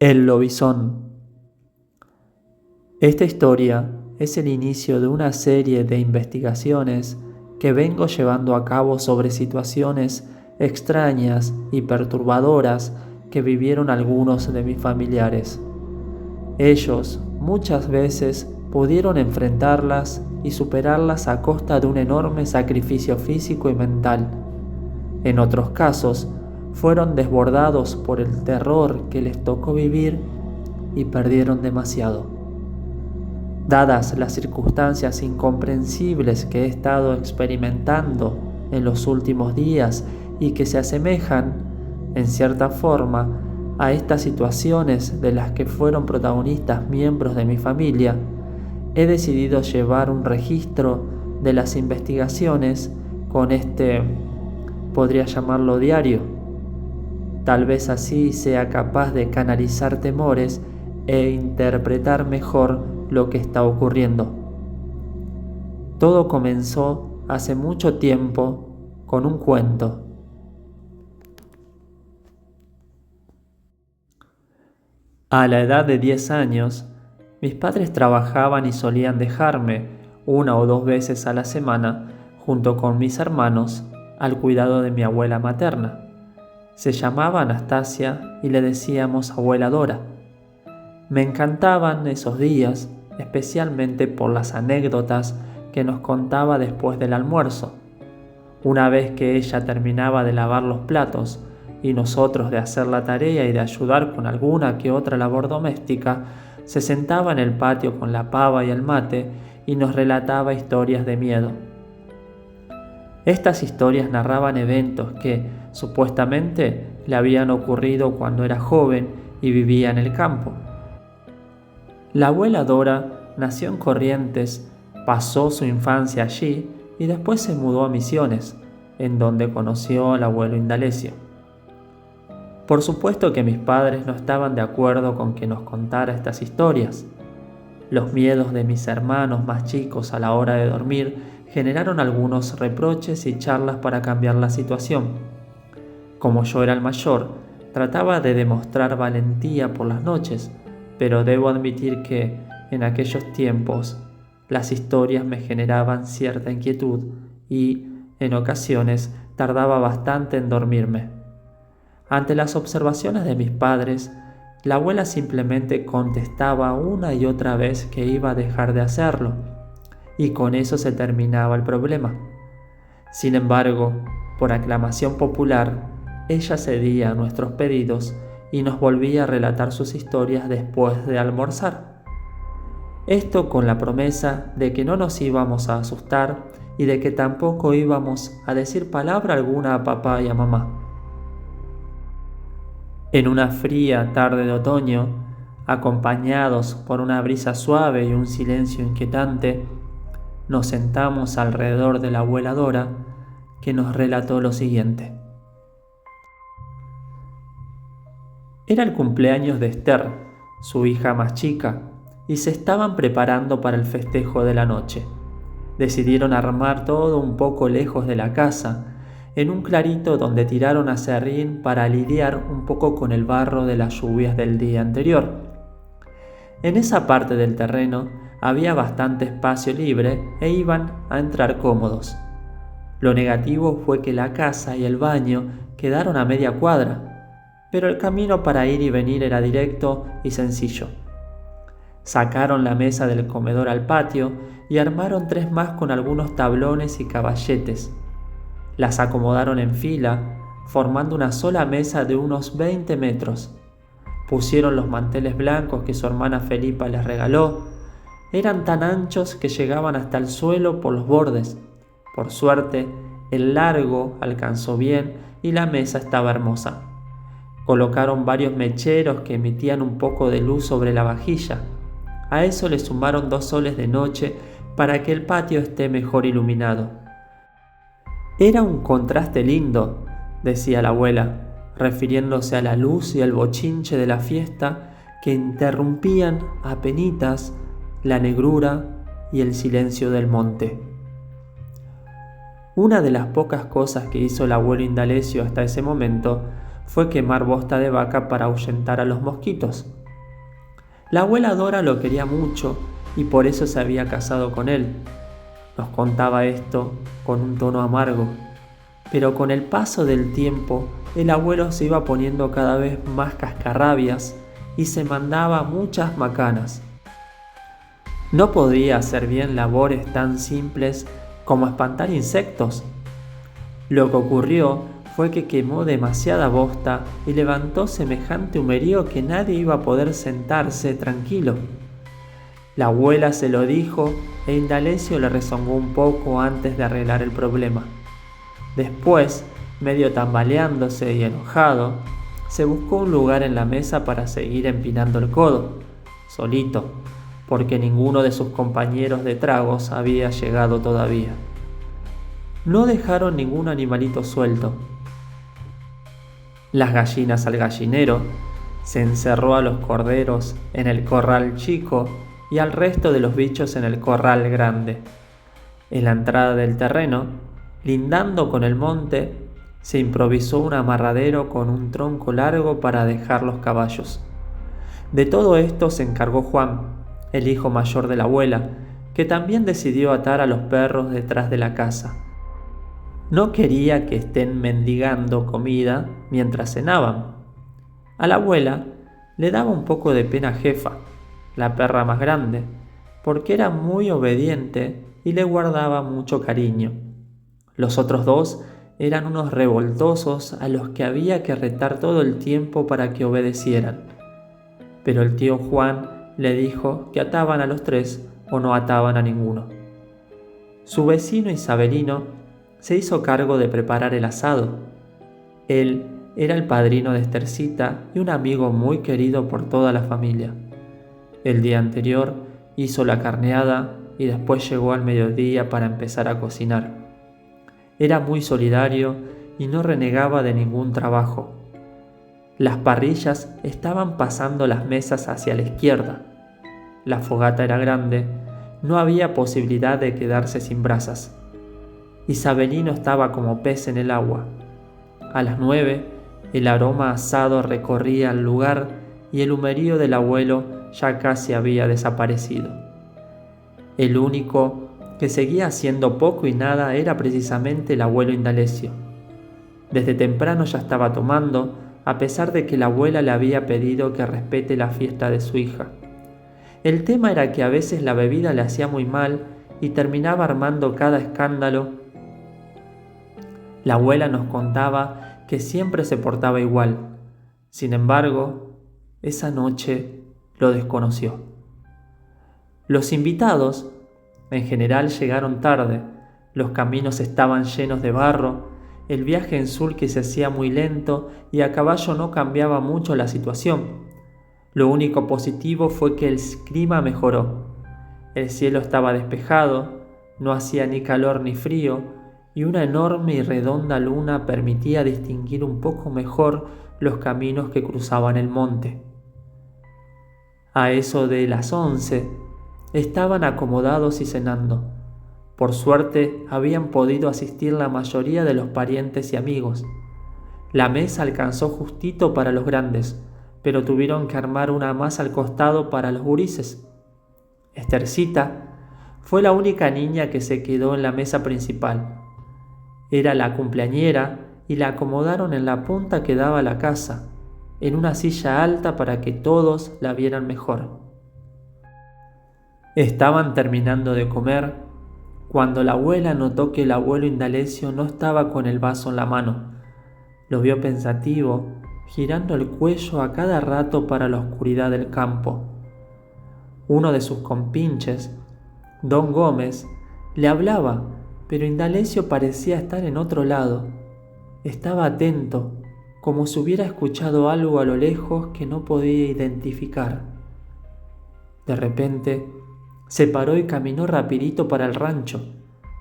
El lobizón. Esta historia es el inicio de una serie de investigaciones que vengo llevando a cabo sobre situaciones extrañas y perturbadoras que vivieron algunos de mis familiares. Ellos muchas veces pudieron enfrentarlas y superarlas a costa de un enorme sacrificio físico y mental. En otros casos, fueron desbordados por el terror que les tocó vivir y perdieron demasiado. Dadas las circunstancias incomprensibles que he estado experimentando en los últimos días y que se asemejan, en cierta forma, a estas situaciones de las que fueron protagonistas miembros de mi familia, he decidido llevar un registro de las investigaciones con podría llamarlo diario. Tal vez así sea capaz de canalizar temores e interpretar mejor lo que está ocurriendo. Todo comenzó hace mucho tiempo con un cuento. A la edad de 10 años, mis padres trabajaban y solían dejarme 1 o 2 veces a la semana junto con mis hermanos al cuidado de mi abuela materna. Se llamaba Anastasia y le decíamos abuela Dora. Me encantaban esos días, especialmente por las anécdotas que nos contaba después del almuerzo. Una vez que ella terminaba de lavar los platos y nosotros de hacer la tarea y de ayudar con alguna que otra labor doméstica, se sentaba en el patio con la pava y el mate y nos relataba historias de miedo. Estas historias narraban eventos que, supuestamente, le habían ocurrido cuando era joven y vivía en el campo. La abuela Dora nació en Corrientes, pasó su infancia allí y después se mudó a Misiones, en donde conoció al abuelo Indalecio. Por supuesto que mis padres no estaban de acuerdo con que nos contara estas historias. Los miedos de mis hermanos más chicos a la hora de dormir generaron algunos reproches y charlas para cambiar la situación. Como yo era el mayor, trataba de demostrar valentía por las noches, pero debo admitir que, en aquellos tiempos, las historias me generaban cierta inquietud y, en ocasiones, tardaba bastante en dormirme. Ante las observaciones de mis padres, la abuela simplemente contestaba una y otra vez que iba a dejar de hacerlo, y con eso se terminaba el problema. Sin embargo, por aclamación popular, ella cedía a nuestros pedidos y nos volvía a relatar sus historias después de almorzar. Esto con la promesa de que no nos íbamos a asustar y de que tampoco íbamos a decir palabra alguna a papá y a mamá. En una fría tarde de otoño, acompañados por una brisa suave y un silencio inquietante, nos sentamos alrededor de la abuela Dora, que nos relató lo siguiente. Era el cumpleaños de Esther, su hija más chica, y se estaban preparando para el festejo de la noche. Decidieron armar todo un poco lejos de la casa, en un clarito donde tiraron aserrín para lidiar un poco con el barro de las lluvias del día anterior. En esa parte del terreno había bastante espacio libre e iban a entrar cómodos. Lo negativo fue que la casa y el baño quedaron a media cuadra, pero el camino para ir y venir era directo y sencillo. Sacaron la mesa del comedor al patio y armaron 3 más con algunos tablones y caballetes. Las acomodaron en fila, formando una sola mesa de unos 20 metros. Pusieron los manteles blancos que su hermana Felipa les regaló. Eran tan anchos que llegaban hasta el suelo por los bordes. Por suerte, el largo alcanzó bien y la mesa estaba hermosa. Colocaron varios mecheros que emitían un poco de luz sobre la vajilla. A eso le sumaron 2 soles de noche para que el patio esté mejor iluminado. Era un contraste lindo, decía la abuela, refiriéndose a la luz y al bochinche de la fiesta que interrumpían apenitas la negrura y el silencio del monte. Una de las pocas cosas que hizo el abuelo Indalecio hasta ese momento fue quemar bosta de vaca para ahuyentar a los mosquitos. La abuela Dora lo quería mucho y por eso se había casado con él. Nos contaba esto con un tono amargo, pero con el paso del tiempo el abuelo se iba poniendo cada vez más cascarrabias y se mandaba muchas macanas. No podía hacer bien labores tan simples como espantar insectos. Lo que ocurrió fue que quemó demasiada bosta y levantó semejante humerío que nadie iba a poder sentarse tranquilo. La abuela se lo dijo e Indalecio le rezongó un poco antes de arreglar el problema. Después, medio tambaleándose y enojado, se buscó un lugar en la mesa para seguir empinando el codo, solito, porque ninguno de sus compañeros de tragos había llegado todavía. No dejaron ningún animalito suelto. Las gallinas al gallinero, se encerró a los corderos en el corral chico y al resto de los bichos en el corral grande. En la entrada del terreno, lindando con el monte, se improvisó un amarradero con un tronco largo para dejar los caballos. De todo esto se encargó Juan, el hijo mayor de la abuela, que también decidió atar a los perros detrás de la casa. No quería que estén mendigando comida mientras cenaban. A la abuela le daba un poco de pena Jefa, la perra más grande, porque era muy obediente y le guardaba mucho cariño. Los otros dos eran unos revoltosos a los que había que retar todo el tiempo para que obedecieran. Pero el tío Juan le dijo que ataban a los tres o no ataban a ninguno. Su vecino Isabelino se hizo cargo de preparar el asado. Él era el padrino de Estercita y un amigo muy querido por toda la familia. El día anterior hizo la carneada y después llegó al mediodía para empezar a cocinar. Era muy solidario y no renegaba de ningún trabajo. Las parrillas estaban pasando las mesas hacia la izquierda. La fogata era grande, no había posibilidad de quedarse sin brasas. Isabelino estaba como pez en el agua. A las 9, el aroma asado recorría el lugar y el humerío del abuelo ya casi había desaparecido. El único que seguía haciendo poco y nada era precisamente el abuelo Indalecio. Desde temprano ya estaba tomando, a pesar de que la abuela le había pedido que respete la fiesta de su hija. El tema era que a veces la bebida le hacía muy mal y terminaba armando cada escándalo. La abuela nos contaba que siempre se portaba igual. Sin embargo, esa noche lo desconoció. Los invitados, en general, llegaron tarde. Los caminos estaban llenos de barro, el viaje en sulky se hacía muy lento y a caballo no cambiaba mucho la situación. Lo único positivo fue que el clima mejoró. El cielo estaba despejado, no hacía ni calor ni frío, y una enorme y redonda luna permitía distinguir un poco mejor los caminos que cruzaban el monte. A eso de las 11, estaban acomodados y cenando. Por suerte, habían podido asistir la mayoría de los parientes y amigos. La mesa alcanzó justito para los grandes, pero tuvieron que armar una más al costado para los gurises. Estercita fue la única niña que se quedó en la mesa principal. Era la cumpleañera y la acomodaron en la punta que daba a la casa, en una silla alta para que todos la vieran mejor. Estaban terminando de comer cuando la abuela notó que el abuelo Indalecio no estaba con el vaso en la mano. Lo vio pensativo, girando el cuello a cada rato para la oscuridad del campo. Uno de sus compinches, Don Gómez, le hablaba, pero Indalecio parecía estar en otro lado. Estaba atento, como si hubiera escuchado algo a lo lejos que no podía identificar. De repente, se paró y caminó rapidito para el rancho.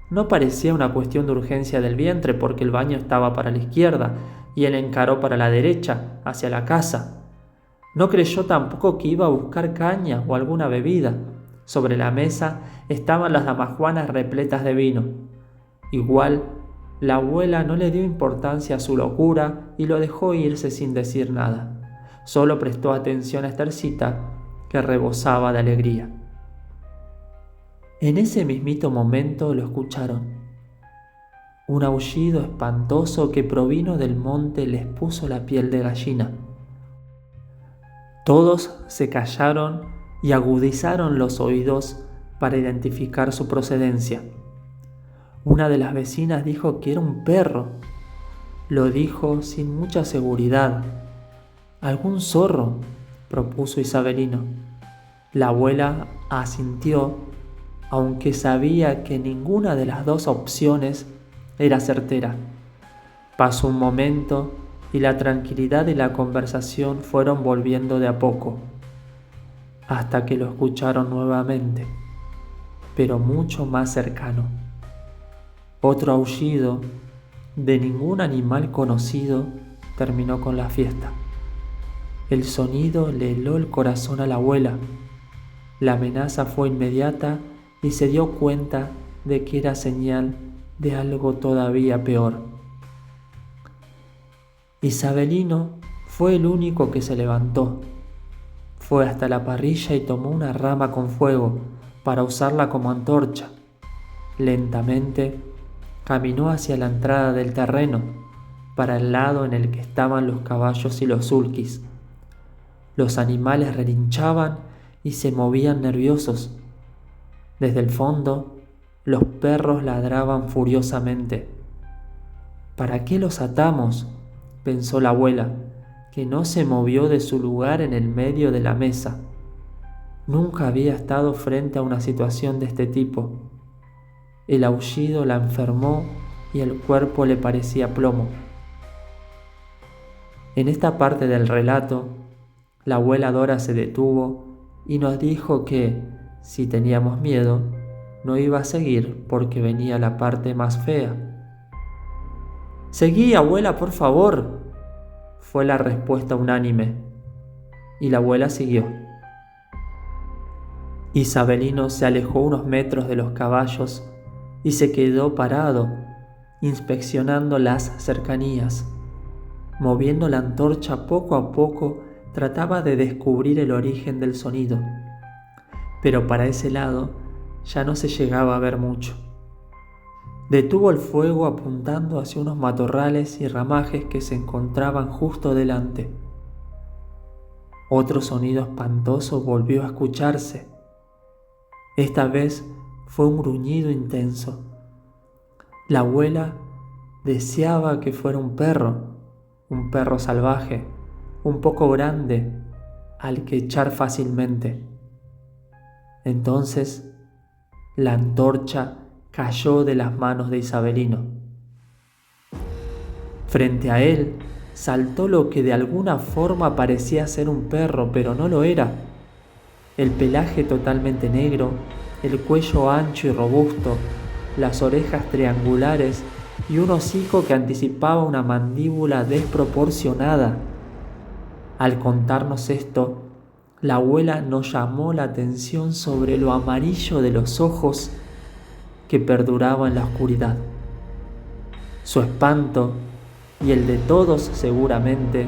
No parecía una cuestión de urgencia del vientre porque el baño estaba para la izquierda y él encaró para la derecha, hacia la casa. No creyó tampoco que iba a buscar caña o alguna bebida. Sobre la mesa estaban las damajuanas repletas de vino. Igual, La abuela no le dio importancia a su locura y lo dejó irse sin decir nada. Solo prestó atención a Estercita, que rebosaba de alegría. En ese mismito momento lo escucharon. Un aullido espantoso que provino del monte les puso la piel de gallina. Todos se callaron y agudizaron los oídos para identificar su procedencia. Una de las vecinas dijo que era un perro. Lo dijo sin mucha seguridad. «¿Algún zorro?», propuso Isabelino. La abuela asintió, aunque sabía que ninguna de las dos opciones era certera. Pasó un momento y la tranquilidad y la conversación fueron volviendo de a poco, hasta que lo escucharon nuevamente, pero mucho más cercano. Otro aullido de ningún animal conocido terminó con la fiesta. El sonido le heló el corazón a la abuela. La amenaza fue inmediata y se dio cuenta de que era señal de algo todavía peor. Isabelino fue el único que se levantó. Fue hasta la parrilla y tomó una rama con fuego para usarla como antorcha. Lentamente caminó hacia la entrada del terreno, para el lado en el que estaban los caballos y los sulkis. Los animales relinchaban y se movían nerviosos. Desde el fondo, los perros ladraban furiosamente. «¿Para qué los atamos?», pensó la abuela, que no se movió de su lugar en el medio de la mesa. Nunca había estado frente a una situación de este tipo. El aullido la enfermó y el cuerpo le parecía plomo. En esta parte del relato, la abuela Dora se detuvo y nos dijo que, si teníamos miedo, no iba a seguir porque venía la parte más fea. «Seguí, abuela, por favor», fue la respuesta unánime, y la abuela siguió. Isabelino se alejó unos metros de los caballos y se quedó parado, inspeccionando las cercanías. Moviendo la antorcha poco a poco, trataba de descubrir el origen del sonido, pero para ese lado ya no se llegaba a ver mucho. Detuvo el fuego apuntando hacia unos matorrales y ramajes que se encontraban justo delante. Otro sonido espantoso volvió a escucharse. Esta vez fue un gruñido intenso. La abuela deseaba que fuera un perro salvaje, un poco grande, al que echar fácilmente. Entonces, la antorcha cayó de las manos de Isabelino. Frente a él saltó lo que de alguna forma parecía ser un perro, pero no lo era. El pelaje totalmente negro, el cuello ancho y robusto, las orejas triangulares y un hocico que anticipaba una mandíbula desproporcionada. Al contarnos esto, la abuela nos llamó la atención sobre lo amarillo de los ojos que perduraba en la oscuridad. Su espanto, y el de todos seguramente,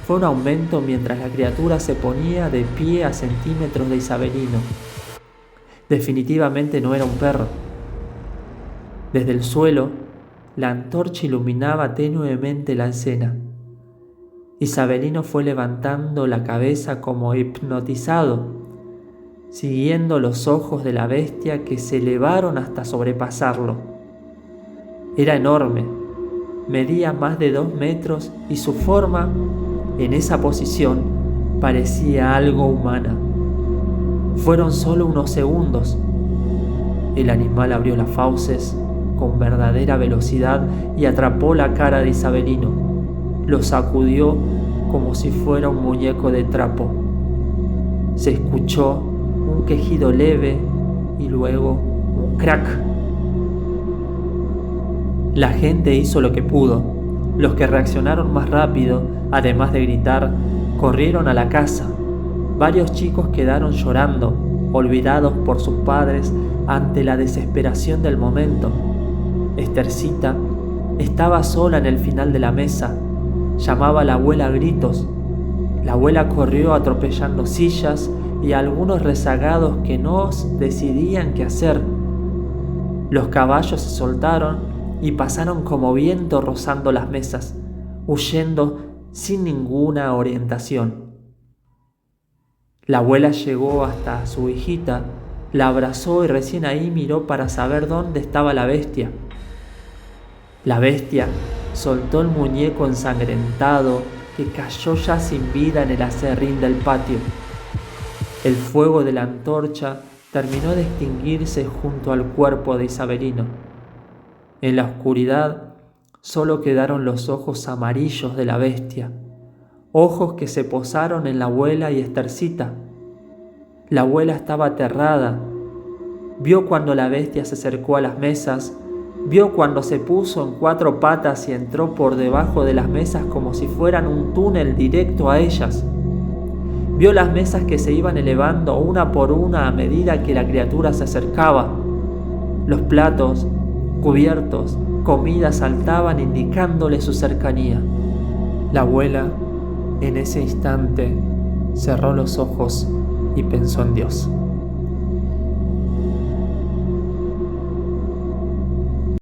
fue un aumento mientras la criatura se ponía de pie a centímetros de Isabelino. Definitivamente no era un perro. Desde el suelo, la antorcha iluminaba tenuemente la escena. Isabelino fue levantando la cabeza como hipnotizado, siguiendo los ojos de la bestia que se elevaron hasta sobrepasarlo. Era enorme, medía más de 2 metros y su forma, en esa posición, parecía algo humana. Fueron solo unos segundos. El animal abrió las fauces con verdadera velocidad y atrapó la cara de Isabelino. Lo sacudió como si fuera un muñeco de trapo. Se escuchó un quejido leve y luego un crack. La gente hizo lo que pudo. Los que reaccionaron más rápido, además de gritar, corrieron a la casa. Varios chicos quedaron llorando, olvidados por sus padres ante la desesperación del momento. Estercita Estaba sola en el final de la mesa. Llamaba a la abuela a gritos. La abuela corrió atropellando sillas y a algunos rezagados que no decidían qué hacer. Los caballos se soltaron y pasaron como viento rozando las mesas, huyendo sin ninguna orientación. La abuela llegó hasta su hijita, la abrazó y recién ahí miró para saber dónde estaba la bestia. La bestia soltó el muñeco ensangrentado que cayó ya sin vida en el aserrín del patio. El fuego de la antorcha terminó de extinguirse junto al cuerpo de Isabelino. En la oscuridad solo quedaron los ojos amarillos de la bestia, ojos que se posaron en la abuela y Estercita. La abuela estaba aterrada. Vio cuando la bestia se acercó a las mesas, vio cuando se puso en 4 patas y entró por debajo de las mesas como si fueran un túnel directo a ellas. Vio las mesas que se iban elevando una por una a medida que la criatura se acercaba. Los platos, cubiertos, comida saltaban indicándole su cercanía. La abuela, en ese instante, cerró los ojos y pensó en Dios.